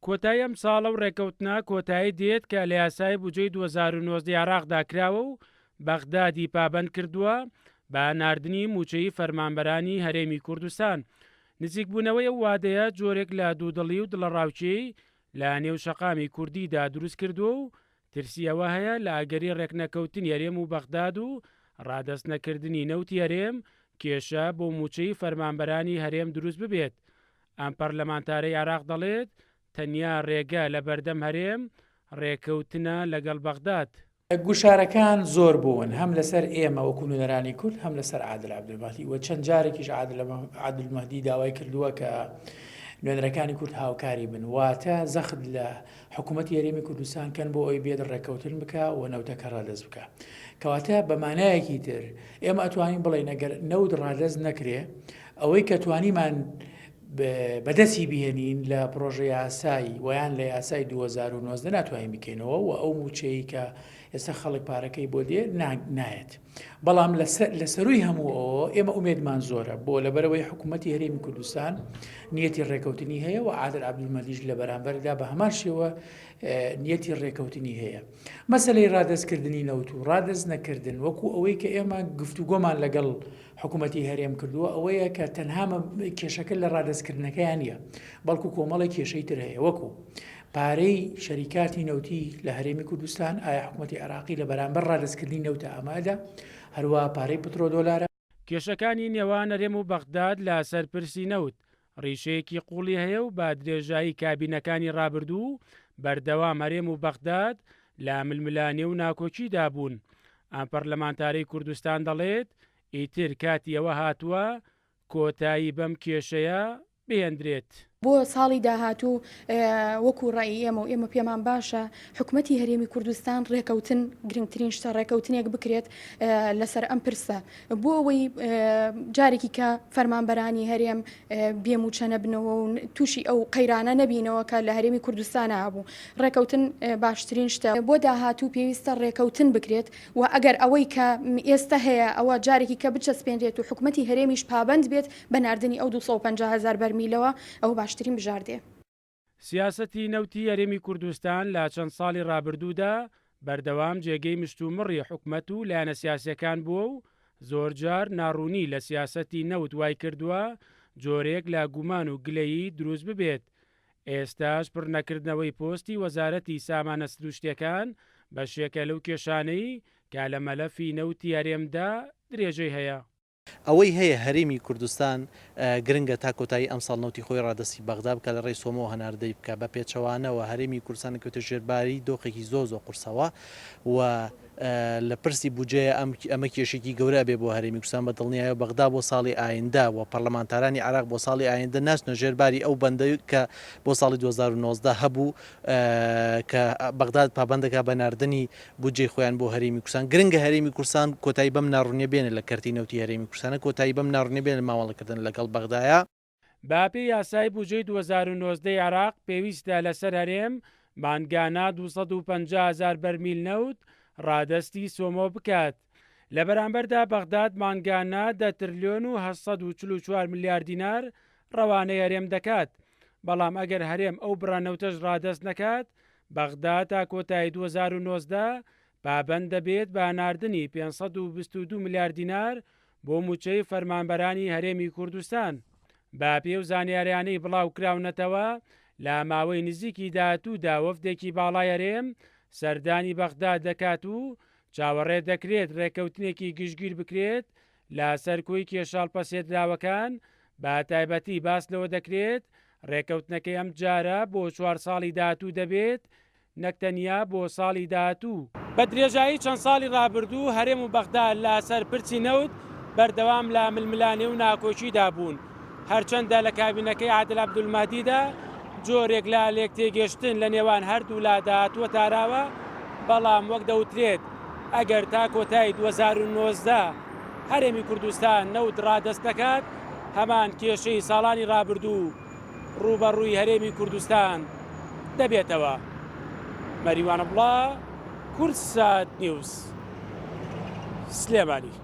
کۆتایی ئەم ساڵە و ڕێکەوتنە کۆتایی دێت کە لە یاسای بودجەی 2019 عراقدا کراوە و بەغدادی پابەند کردووە بە ناردنی موچەی فەرمانبەرانی هەرێمی کوردستان. نزیکبوونەوەی ئەو وادەیە جۆرێک لە دوودڵی و دڵەڕاوچەی لە نێو شەقامی کوردیدا دروست کردووە و ترسیەوە هەیە لە ئاگەری ڕێکنەکەوتنی هەرێم و بەغداد و ڕادەستنەکردنی نەوتی هەرێم کێشە بۆ موچەی فەرمانبەرانی هەرێم دروست ببێت. ئەم پەرلەمانتارەی عراق دەڵێت تەنیا ڕێگە لە بەردەم هەرێم ڕێکەوتنە لەگەڵ بەغداد. گوشارەکان زۆر بوون هەم لەسەر ئێمە وەکو نوێنەرانی کورد هەم لەسەر عادل عەبدولمەهدی و چەند جارێکیش عەبدولمەهدی داوای کردووە کە نوێنەرەکانی کورد هاوکاری بن واتە زەخت لە حکوومەتی هەرێمی کوردستان کەن بۆ ئەوی بێت ڕێکەوتن بکە و نەوتەکە ڕادەست بکە کەواتە بە مانایەکی تر ئێمە ئەتوانین بڵێن ئەگەر نەوت ڕادەست نەکرێ ئەوەی کە توانیمان بەدەستی بهێنین لە پرۆژە یاسایی ویان لە یاسای 2019 ناتوانین بکەینەوە و ئەو موچەی کە ئێستا خەڵک پارەکەی بۆ دێ نایەت. بەڵام لە سەرووی هەموو ئەوە ئێمە ئومێدمان زۆرە بۆ لەبەرەوەی حکوومەتی هەرێمی کوردستان نیەتی ڕێکەوتنی هەیە و عادل عەبدولمەهدیش لە بەرامبەردا بە هەمان شێوە نیەتی ڕێکەوتنی هەیە. مەسەلەی ڕادەستکردنی نەوت و ڕادەست نەکردن وەکو ئەوەی کە ئێمە گفتوگۆمان لەگەڵ حکوومەتی هەرێم کردووە ئەوەیە کە تەنها کێشەکە لە ڕادەستکردنەکەیان نیە بەڵکو کۆمەڵی کێشەی تر هەیە وەکو پارەی شەریکاتی نەوتی لە هەرێمی کوردستان ئایا حکوومەتی عراقی لە بەرامبەر ڕادەستکردنی نەوتە ئامادە هەروە پارەی پترۆ دۆلارە. کێشەکانی نێوان هەرێم و بەغداد لە سەر پرسی نەوت ڕیشەیەکی قوڵی هەیە و با درێژایی کابینەکانی ڕابردوو بەردەوام هەرێم و بەغداد لە ململانێ و ناکۆچیدا بوون. ئەم پەرلەمانتارەی کوردستان دەڵێت ئیتر کاتی ئەوە هاتووە کۆتایی بەم کێشەیە بهێندرێت. بۆ ساڵی داهاتوو وەکو ڕای ئێمە و ئێمە پێمان باشە حکوومەتی هەرێمی کوردستان ڕێکەوتن گرنگترین شتە ڕێکەوتنێک بکرێت لەسەر ئەم پرسە بۆ ئەوەی جارێکی کە فەرمانبەرانی هەرێم بێموچە نەبنەوە و تووشی ئەو قەیرانە نەبینەوە کە لە هەرێمی کوردستانە هەبوو. ڕێکەوتن باشترین شتە بۆ داهاتوو پێویستە ڕێکەوتن بکرێت و ئەگەر ئەوەی کە ئێستا هەیە ئەوە جارێکی کە بچەسپێنرێت و حکوومەتی هەرێمیش پابند بێت بە ناردنی ئەو 250,000 بەرمیلەوە ئەو باشترین بژاردێ. سیاسەتی نەوتی هەرێمی کوردستان لە چەند ساڵی ڕابردوودا بەردەوام جێگەی مشتومڕی حکوومەت و لایەنە سیاسیەکان بووە و زۆر جار ناڕوونی لە سیاسەتی نەوت وای کردووە جۆرێک لە گومان و گلەیی دروست ببێت. ئێستاش پڕنەکردنەوەی پۆستی وەزارەتی سامانە سروشتیەکان بەشێکە لەو کێشانەی کە لە مەلەفی نەوتی هەرێمدا درێژەی هەیە. ئەوەی هەیە هەرێمی کوردستان گرنگە تا کۆتایی ئەم ساڵ نەوتی خۆی ڕادەستی بەغداد بکە لە ڕێی سۆمەوە هەناردەی بکە بە پێچەوانەوە هەرێمی کوردستان کەوتە ژێرباری دۆخێکی زۆر قورسەوە و لە پرسی بودجێ ئەمە کێشێکی گەورە بێ بۆ هەرێمی کوردستان بە دڵنیایە بەغداد بۆ ساڵی ئایندا و پەرلەمانتارانی عراق بۆ ساڵی ئایندا ناچنە ژێرباری ئەو بەندەی کە بۆ ساڵی 2019 هەبوو کە بەغداد پابەندەکە بە ناردنی بودجێی خۆیان بۆ هەرێمی کوردستان. گرنگە هەرێمی کوردستان کۆتایی بەم ناڕوونیە بێنێ لە کەرتی نەوتی هەرێمی کوردستانە کۆتایی بەم ناڕوونیە بێنە ماوەڵەکردن لەگەڵ بەغدایە. باپی یاسای بودجەی 2019 عراق پێویستە لەسەر هەرێم مانگانە 250,000 بەرمیل نەوت ڕادەستی سۆمۆ بکات. لە بەرامبەردا بەغداد مانگانە 10 تریلیۆن و 844 میلیارد دینار ڕەوانەی هەرێم دەکات. بەڵام ئەگەر هەرێم ئەو بڕانەوتەش ڕادەست نەکات بەغداد تا کۆتایی 2019 پابەند دەبێت بە ناردنی 522 میلیارد دینار بۆ موچەی فەرمانبەرانی هەرێمی کوردستان. با پێ و زانیاریانەی بڵاو کراونەتەوە لە ماوەی نزیکی داهاتوودا وەفدێکی باڵای هەرێم سەردانی بەغداد دەکات و چاوەڕێ دەکرێت ڕێکەوتنێکی گشتگیر بکرێت لە سەرکۆی کێشاڵ پەسێدراوەکان بە تایبەتی باس لەوە دەکرێت ڕێکەوتنەکەی ئەم جارە بۆ 4 ساڵی داهاتوو دەبێت نەکتەنیا بۆ ساڵی داهاتوو. بە درێژایی چەند ساڵی ڕابردوو هەرێم و بەغداد لە سەر پرسی نەوت بەردەوام لە ململانێ و ناکۆچیدا بوون. هەرچەندە لە کابینەکەی عادل عەبدولمەهدیدا جۆرێک لە لێک تێگەشتن لە نێوان هەردوو لا داهاتووە تاراوە بەڵام وەک دەوترێت ئەگەر تا کۆتایی 2019 هەرێمی کوردستان نەوت ڕادەست دەکات هەمان کێشەی ساڵانی ڕابردوو ڕوبەڕووی هەرێمی کوردستان دەبێتەوە. مەریوانە بڵا، کوردسات نیوز، سلێمانی.